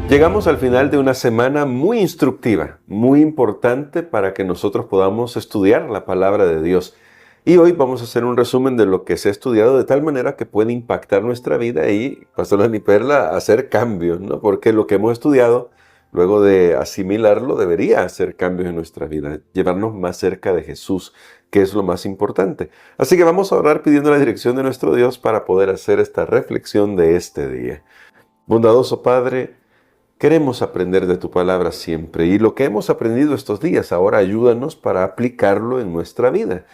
Llegamos al final de una semana muy instructiva, muy importante para que nosotros podamos estudiar la palabra de Dios. Y hoy vamos a hacer un resumen de lo que se ha estudiado de tal manera que puede impactar nuestra vida y, Pastor Dani Perla, hacer cambios, ¿no? Porque lo que hemos estudiado, luego de asimilarlo, debería hacer cambios en nuestra vida, llevarnos más cerca de Jesús, que es lo más importante. Así que vamos a orar pidiendo la dirección de nuestro Dios para poder hacer esta reflexión de este día. Bondadoso Padre, queremos aprender de tu palabra siempre y lo que hemos aprendido estos días, ahora ayúdanos para aplicarlo en nuestra vida.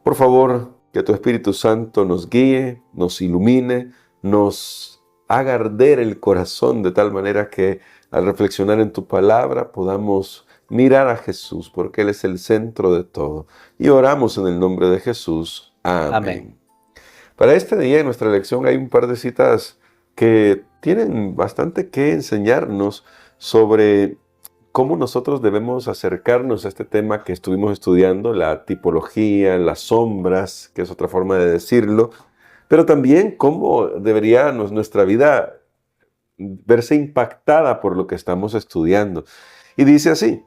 Por favor, que tu Espíritu Santo nos guíe, nos ilumine, nos haga arder el corazón de tal manera que al reflexionar en tu palabra podamos mirar a Jesús, porque Él es el centro de todo. Y oramos en el nombre de Jesús. Amén. Amén. Para este día en nuestra lección hay un par de citas que tienen bastante que enseñarnos sobre cómo nosotros debemos acercarnos a este tema que estuvimos estudiando, la tipología, las sombras, que es otra forma de decirlo, pero también cómo debería nuestra vida verse impactada por lo que estamos estudiando. Y dice así: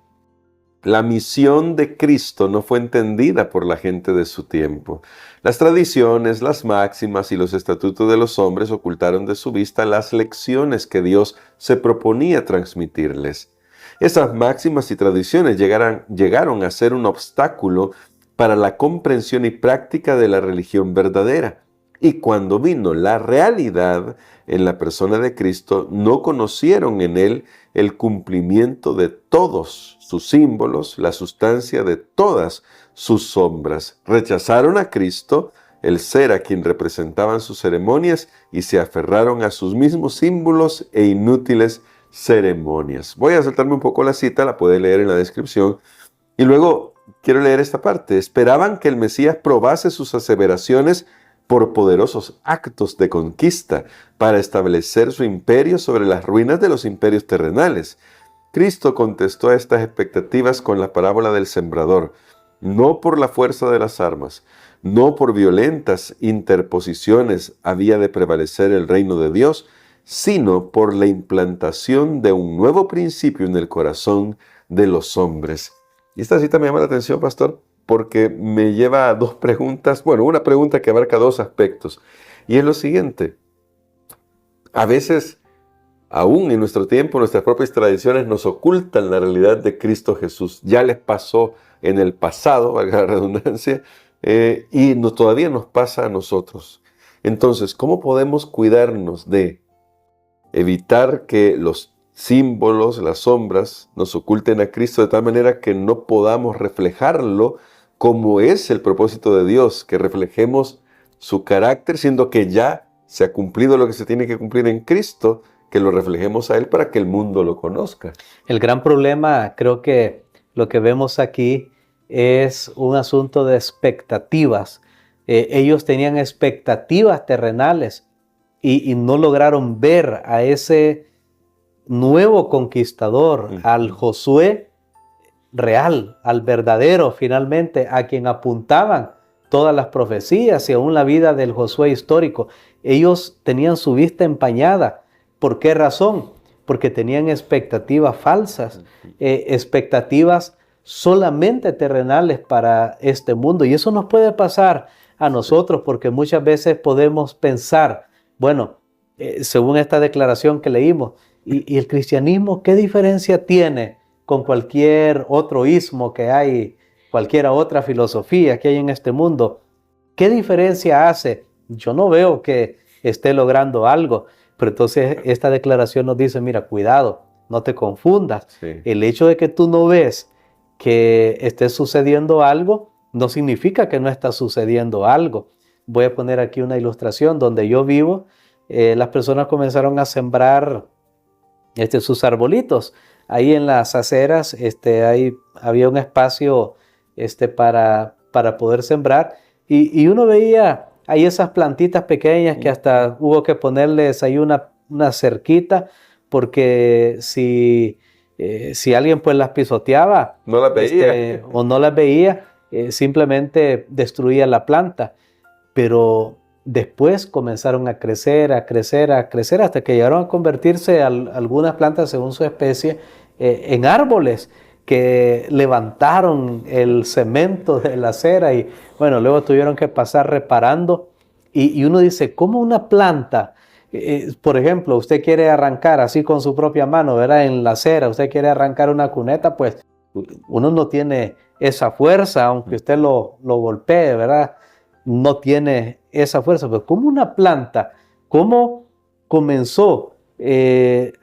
la misión de Cristo no fue entendida por la gente de su tiempo. Las tradiciones, las máximas y los estatutos de los hombres ocultaron de su vista las lecciones que Dios se proponía transmitirles. Esas máximas y tradiciones llegaron a ser un obstáculo para la comprensión y práctica de la religión verdadera. Y cuando vino la realidad en la persona de Cristo, no conocieron en Él el cumplimiento de todos sus símbolos, la sustancia de todas sus sombras. Rechazaron a Cristo, el ser a quien representaban sus ceremonias, y se aferraron a sus mismos símbolos e inútiles ceremonias. Voy a saltarme un poco la cita, la puede leer en la descripción. Y luego quiero leer esta parte. Esperaban que el Mesías probase sus aseveraciones por poderosos actos de conquista para establecer su imperio sobre las ruinas de los imperios terrenales. Cristo contestó a estas expectativas con la parábola del sembrador. No por la fuerza de las armas, no por violentas interposiciones había de prevalecer el reino de Dios, sino por la implantación de un nuevo principio en el corazón de los hombres. Y esta cita me llama la atención, pastor, porque me lleva a dos preguntas, bueno, una pregunta que abarca dos aspectos, y es lo siguiente: a veces, aún en nuestro tiempo, nuestras propias tradiciones nos ocultan la realidad de Cristo Jesús. Ya les pasó en el pasado, valga la redundancia, y todavía nos pasa a nosotros. Entonces, ¿cómo podemos cuidarnos de evitar que los símbolos, las sombras, nos oculten a Cristo de tal manera que no podamos reflejarlo como es el propósito de Dios, que reflejemos su carácter, siendo que ya se ha cumplido lo que se tiene que cumplir en Cristo, que lo reflejemos a Él para que el mundo lo conozca? El gran problema, creo que lo que vemos aquí es un asunto de expectativas. Ellos tenían expectativas terrenales y no lograron ver a ese nuevo conquistador, al Josué real, al verdadero, finalmente, a quien apuntaban todas las profecías y aún la vida del Josué histórico. Ellos tenían su vista empañada. ¿Por qué razón? Porque tenían expectativas falsas, expectativas solamente terrenales para este mundo. Y eso nos puede pasar a nosotros, porque muchas veces podemos pensar, bueno, según esta declaración que leímos, ¿y el cristianismo qué diferencia tiene con cualquier otro ismo que hay, cualquier otra filosofía que hay en este mundo? ¿Qué diferencia hace? Yo no veo que esté logrando algo. Pero entonces esta declaración nos dice, mira, cuidado, no te confundas. Sí. El hecho de que tú no ves que esté sucediendo algo, no significa que no está sucediendo algo. Voy a poner aquí una ilustración. Donde yo vivo, las personas comenzaron a sembrar sus arbolitos. Ahí en las aceras había un espacio para poder sembrar. Y uno veía ahí esas plantitas pequeñas que hasta hubo que ponerles ahí una cerquita, porque si alguien pues las pisoteaba, no las veía, o no las veía, simplemente destruía la planta. Pero después comenzaron a crecer, a crecer, a crecer, hasta que llegaron a convertirse algunas plantas según su especie en árboles que levantaron el cemento de la acera y bueno, luego tuvieron que pasar reparando. Y uno dice, ¿cómo una planta, por ejemplo, usted quiere arrancar así con su propia mano, ¿verdad? En la acera, usted quiere arrancar una cuneta, pues uno no tiene esa fuerza, aunque usted lo golpee, ¿verdad? No tiene esa fuerza. Pero ¿cómo una planta, cómo comenzó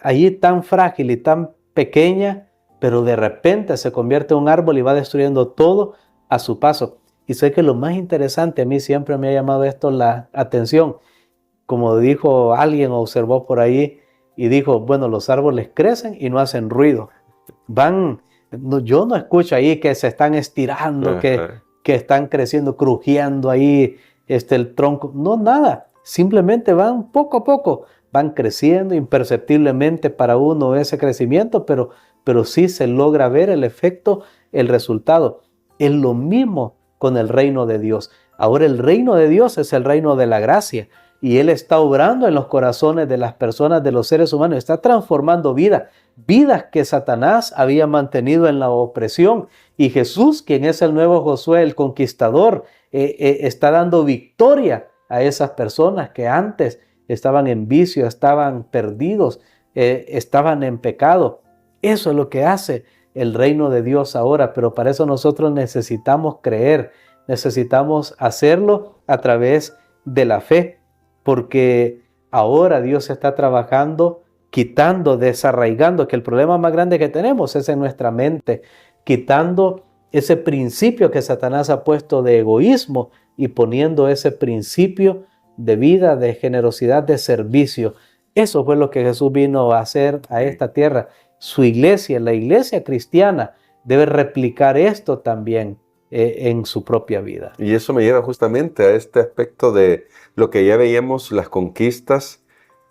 allí tan frágil y tan pequeña, pero de repente se convierte en un árbol y va destruyendo todo a su paso? Y sé que lo más interesante, a mí siempre me ha llamado esto la atención, como dijo alguien, observó por ahí y dijo, bueno, los árboles crecen y no hacen ruido. Yo no escucho ahí que se están estirando, que están creciendo, crujiendo ahí el tronco. No, nada. Simplemente van poco a poco, van creciendo imperceptiblemente para uno ese crecimiento, pero sí se logra ver el efecto, el resultado. Es lo mismo con el reino de Dios. Ahora el reino de Dios es el reino de la gracia y Él está obrando en los corazones de las personas, de los seres humanos, está transformando vidas que Satanás había mantenido en la opresión. Y Jesús, quien es el nuevo Josué, el conquistador, está dando victoria a esas personas que antes estaban en vicio, estaban perdidos, estaban en pecado. Eso es lo que hace el reino de Dios ahora, pero para eso nosotros necesitamos creer, necesitamos hacerlo a través de la fe, porque ahora Dios está trabajando, quitando, desarraigando, que el problema más grande que tenemos es en nuestra mente, quitando ese principio que Satanás ha puesto de egoísmo y poniendo ese principio de vida, de generosidad, de servicio. Eso fue lo que Jesús vino a hacer a esta tierra. Su iglesia, la iglesia cristiana, debe replicar esto también en su propia vida. Y eso me lleva justamente a este aspecto de lo que ya veíamos, las conquistas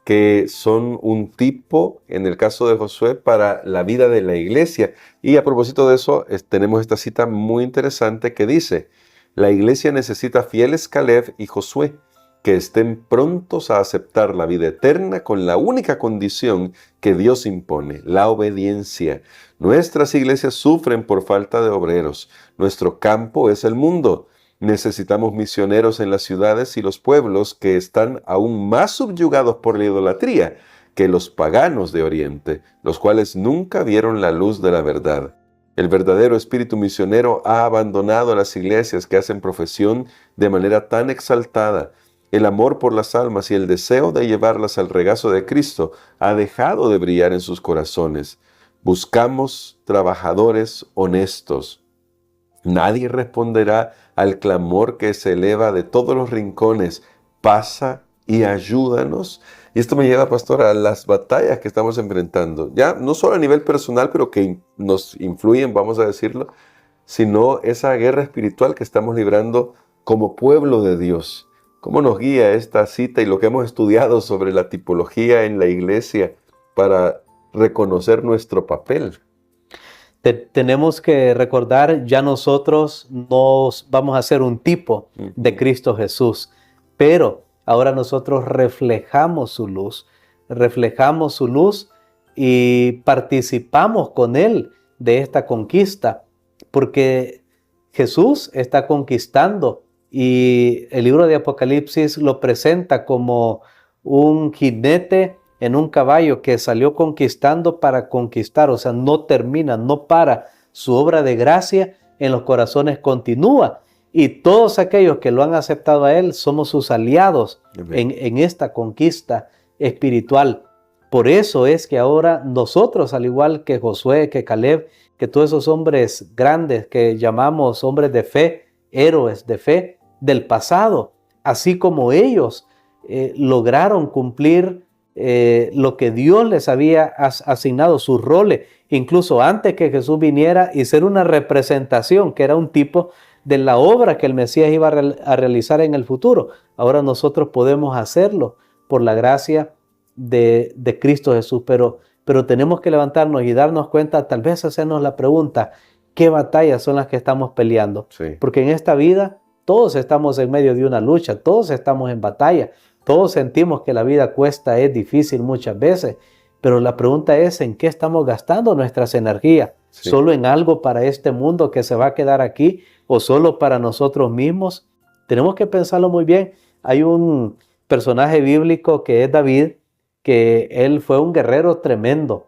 que son un tipo, en el caso de Josué, para la vida de la iglesia. Y a propósito de eso, tenemos esta cita muy interesante que dice, la iglesia necesita fieles Caleb y Josué, que estén prontos a aceptar la vida eterna con la única condición que Dios impone, la obediencia. Nuestras iglesias sufren por falta de obreros. Nuestro campo es el mundo. Necesitamos misioneros en las ciudades y los pueblos que están aún más subyugados por la idolatría que los paganos de Oriente, los cuales nunca vieron la luz de la verdad. El verdadero espíritu misionero ha abandonado a las iglesias que hacen profesión de manera tan exaltada. El amor por las almas y el deseo de llevarlas al regazo de Cristo ha dejado de brillar en sus corazones. Buscamos trabajadores honestos. Nadie responderá al clamor que se eleva de todos los rincones. Pasa y ayúdanos. Y esto me lleva, pastor, a las batallas que estamos enfrentando. Ya no solo a nivel personal, pero que nos influyen, vamos a decirlo, sino esa guerra espiritual que estamos librando como pueblo de Dios. ¿Cómo nos guía esta cita y lo que hemos estudiado sobre la tipología en la iglesia para reconocer nuestro papel? Tenemos que recordar, ya nosotros nos vamos a ser un tipo de Cristo Jesús, pero ahora nosotros reflejamos su luz y participamos con Él de esta conquista, porque Jesús está conquistando y el libro de Apocalipsis lo presenta como un jinete en un caballo que salió conquistando para conquistar, o sea, no termina, no para. Su obra de gracia en los corazones continúa y todos aquellos que lo han aceptado a Él somos sus aliados en esta conquista espiritual. Por eso es que ahora nosotros, al igual que Josué, que Caleb, que todos esos hombres grandes que llamamos hombres de fe, héroes de fe del pasado, así como ellos lograron cumplir lo que Dios les había asignado, sus roles, incluso antes que Jesús viniera y ser una representación, que era un tipo de la obra que el Mesías iba a realizar en el futuro. Ahora nosotros podemos hacerlo por la gracia de Cristo Jesús, pero tenemos que levantarnos y darnos cuenta, tal vez hacernos la pregunta, ¿qué batallas son las que estamos peleando? Sí. Porque en esta vida Todos estamos en medio de una lucha, todos estamos en batalla, todos sentimos que la vida cuesta, es difícil muchas veces, pero la pregunta es, ¿en qué estamos gastando nuestras energías? Sí. ¿Solo en algo para este mundo que se va a quedar aquí o solo para nosotros mismos? Tenemos que pensarlo muy bien. Hay un personaje bíblico que es David, que él fue un guerrero tremendo.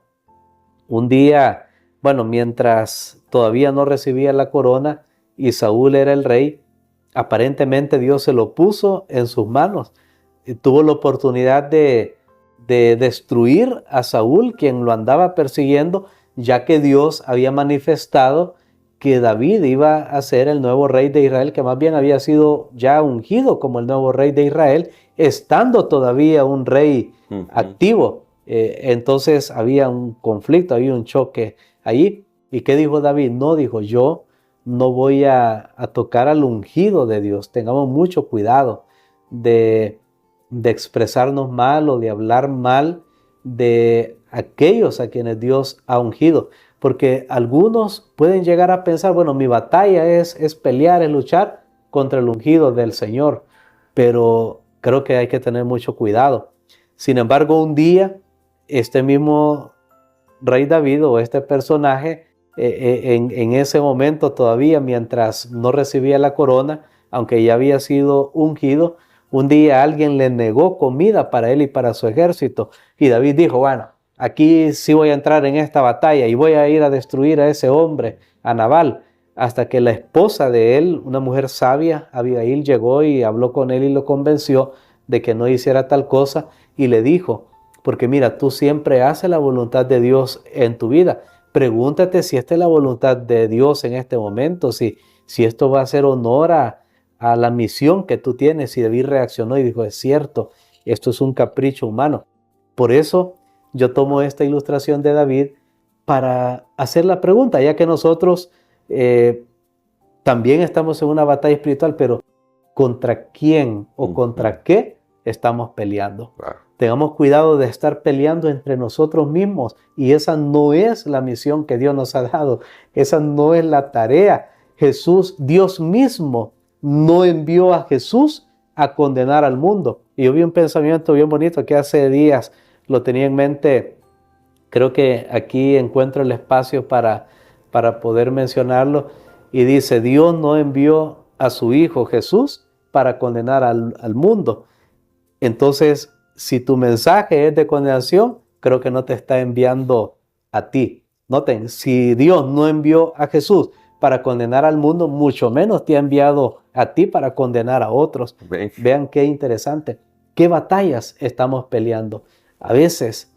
Un día, bueno, mientras todavía no recibía la corona y Saúl era el rey, aparentemente Dios se lo puso en sus manos. Y tuvo la oportunidad de destruir a Saúl, quien lo andaba persiguiendo, ya que Dios había manifestado que David iba a ser el nuevo rey de Israel, que más bien había sido ya ungido como el nuevo rey de Israel, estando todavía un rey activo. Entonces había un conflicto, había un choque allí. ¿Y qué dijo David? No, dijo, yo no voy a tocar al ungido de Dios. Tengamos mucho cuidado de expresarnos mal o de hablar mal de aquellos a quienes Dios ha ungido. Porque algunos pueden llegar a pensar, bueno, mi batalla es pelear, es luchar contra el ungido del Señor. Pero creo que hay que tener mucho cuidado. Sin embargo, un día, este mismo rey David o este personaje, en ese momento todavía, mientras no recibía la corona, aunque ya había sido ungido, un día alguien le negó comida para él y para su ejército. Y David dijo, bueno, aquí sí voy a entrar en esta batalla y voy a ir a destruir a ese hombre, a Nabal. Hasta que la esposa de él, una mujer sabia, Abigail, llegó y habló con él y lo convenció de que no hiciera tal cosa y le dijo, porque mira, tú siempre haces la voluntad de Dios en tu vida. Pregúntate si esta es la voluntad de Dios en este momento, si esto va a hacer honor a la misión que tú tienes. Y David reaccionó y dijo, es cierto, esto es un capricho humano. Por eso yo tomo esta ilustración de David para hacer la pregunta, ya que nosotros también estamos en una batalla espiritual, pero ¿contra quién o contra qué estamos peleando? Claro. Tengamos cuidado de estar peleando entre nosotros mismos, y esa no es la misión que Dios nos ha dado, esa no es la tarea. Jesús, Dios mismo, no envió a Jesús a condenar al mundo. Y yo vi un pensamiento bien bonito que hace días lo tenía en mente. Creo que aquí encuentro el espacio para poder mencionarlo. Y dice, Dios no envió a su Hijo Jesús para condenar al mundo. Entonces, si tu mensaje es de condenación, creo que no te está enviando a ti. Noten, si Dios no envió a Jesús para condenar al mundo, mucho menos te ha enviado a ti para condenar a otros. Amén. Vean qué interesante. ¿Qué batallas estamos peleando? A veces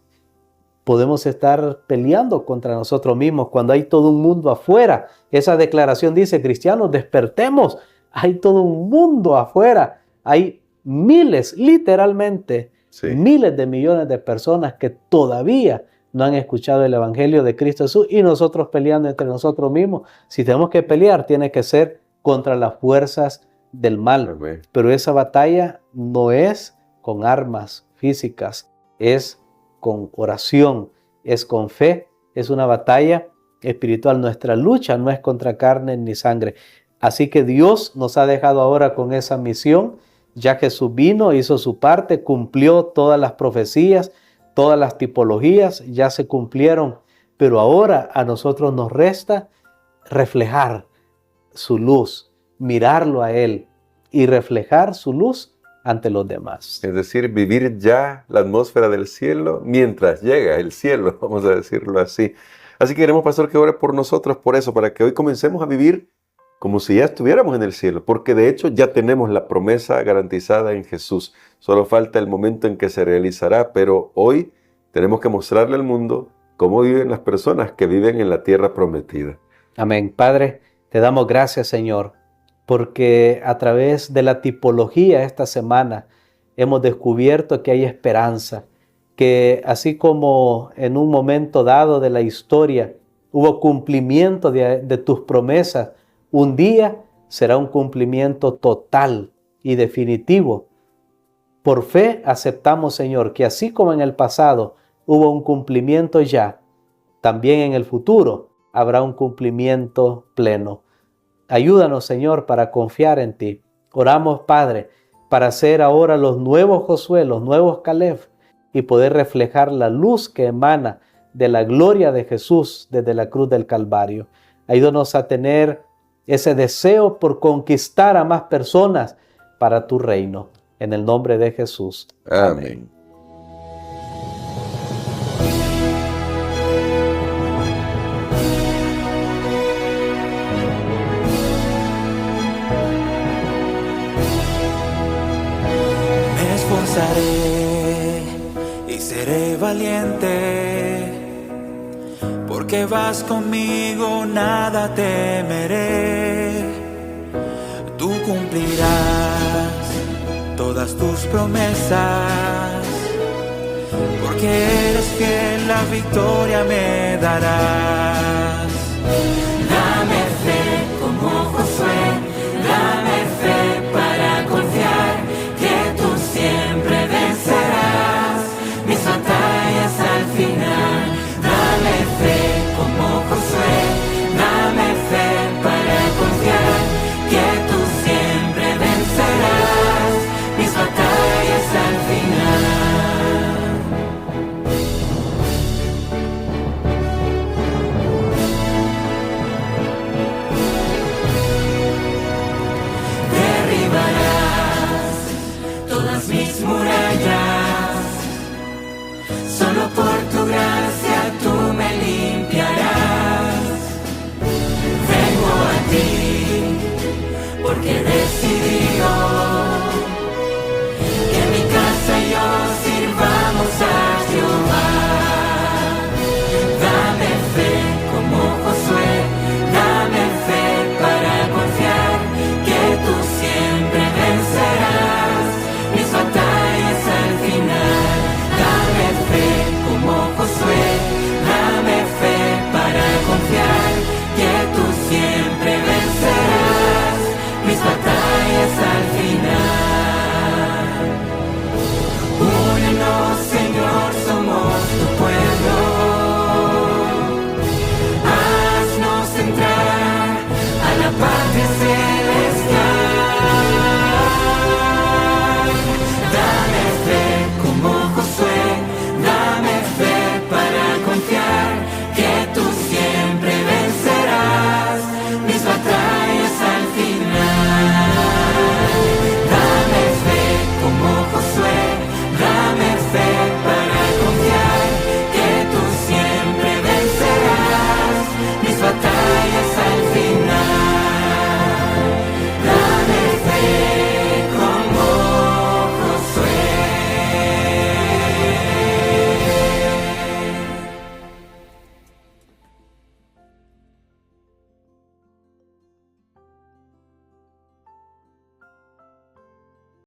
podemos estar peleando contra nosotros mismos cuando hay todo un mundo afuera. Esa declaración dice, cristianos, despertemos. Hay todo un mundo afuera. Hay miles, literalmente, Sí. miles de millones de personas que todavía no han escuchado el Evangelio de Cristo Jesús, y nosotros peleando entre nosotros mismos. Si tenemos que pelear, tiene que ser contra las fuerzas del mal. Amén. Pero esa batalla no es con armas físicas, es con oración, es con fe, es una batalla espiritual. Nuestra lucha no es contra carne ni sangre. Así que Dios nos ha dejado ahora con esa misión. Ya Jesús vino, hizo su parte, cumplió todas las profecías, todas las tipologías, ya se cumplieron. Pero ahora a nosotros nos resta reflejar su luz, mirarlo a Él y reflejar su luz ante los demás. Es decir, vivir ya la atmósfera del cielo mientras llega el cielo, vamos a decirlo así. Así que queremos, pastor, que ore por nosotros, por eso, para que hoy comencemos a vivir como si ya estuviéramos en el cielo, porque de hecho ya tenemos la promesa garantizada en Jesús. Solo falta el momento en que se realizará, pero hoy tenemos que mostrarle al mundo cómo viven las personas que viven en la tierra prometida. Amén. Padre, te damos gracias, Señor, porque a través de la tipología esta semana hemos descubierto que hay esperanza, que así como en un momento dado de la historia hubo cumplimiento de tus promesas, un día será un cumplimiento total y definitivo. Por fe aceptamos, Señor, que así como en el pasado hubo un cumplimiento ya, también en el futuro habrá un cumplimiento pleno. Ayúdanos, Señor, para confiar en ti. Oramos, Padre, para ser ahora los nuevos Josué, los nuevos Caleb, y poder reflejar la luz que emana de la gloria de Jesús desde la cruz del Calvario. Ayúdanos a tener ese deseo por conquistar a más personas para tu reino. En el nombre de Jesús. Amén. Me esforzaré y seré valiente, porque vas conmigo, nada temeré. Tú cumplirás todas tus promesas, porque eres fiel, la victoria me darás. Dame fe como Josué, dame fe para confiar que tú siempre vencerás mis batallas al final. Dame fe como Josué, dame fe para confiar que tú siempre vencerás mis batallas al final. Derribarás todas mis murallas.